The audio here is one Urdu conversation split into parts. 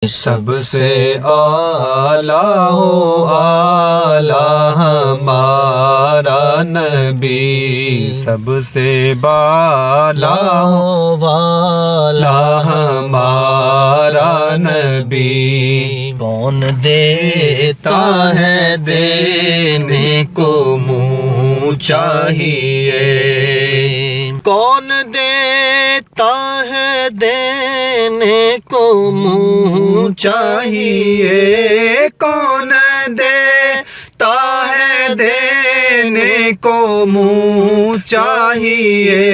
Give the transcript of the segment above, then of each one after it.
سب سے اعلیٰ ہو اعلیٰ ہمارا نبی، سب سے بالا ہو والا ہمارا نبی۔ کون دیتا ہے دینے کو منہ چاہیے، کون دیتا ہے دینے کو منہ چاہیے، کون دیتا ہے دینے کو منہ چاہیے،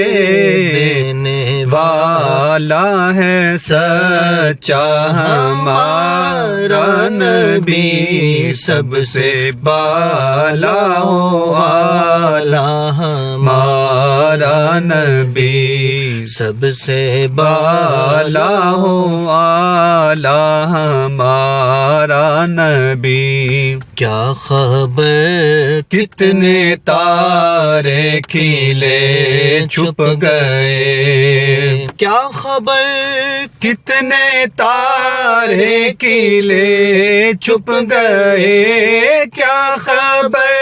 دینے والا ہے سچا ہمارا نبی، سب سے بالا ہو اعلیٰ ہمارا نبی، سب سے بالا ہو اعلیٰ ہمارا نبی۔ کیا خبر کتنے تارے کھلے چھپ گئے، کیا خبر کتنے تارے کھلے چھپ گئے، کیا خبر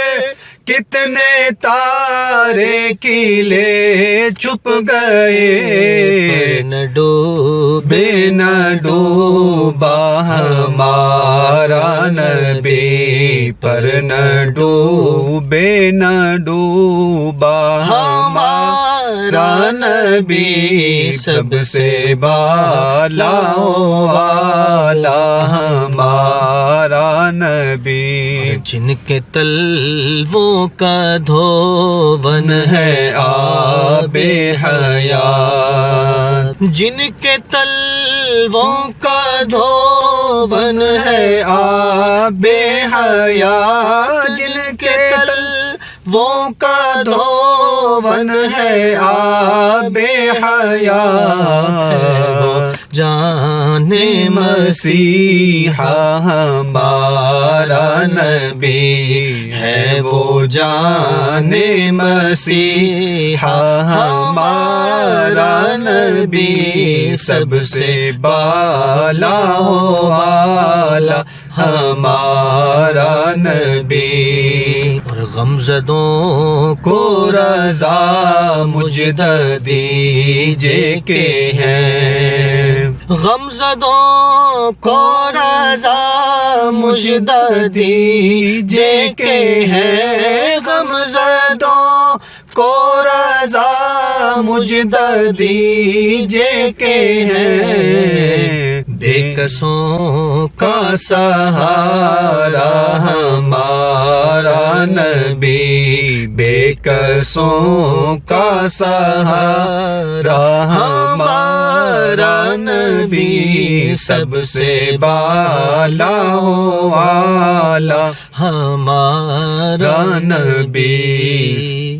کتنے تارے کھلے چھپ گئے، نہ ڈوبے نہ ڈوبا ہمارا نبی، پر نہ ڈوبے نہ ڈوبا ہمارا نبی، سب سے بالا ہو اعلیٰ ہمارا نبی۔ جن کے تلووں کا دھون ہے آب حیات، جن کے تلووں کا دھون ہے آب حیات، جن کے تلووں کا دھون ہے آب حیات، جان مسیحا ہمارا نبی ہے، وہ جان مسیحا ہمارا نبی، سب سے بالا ہو اعلیٰ ہمارا نبی۔ اور غمزدوں کو رضا مجدہ دیجے کہ ہیں، غمزدوں کو رضا مجدہ دیجے کہ ہیں، غمزدوں کو رضا مجدہ دیجے کہ ہیں، بے کسوں کا سہارا ہمارا نبی، بے کسوں کا سہارا ہمارا نبی، سب سے بالا ہو اعلیٰ ہمارا نبی۔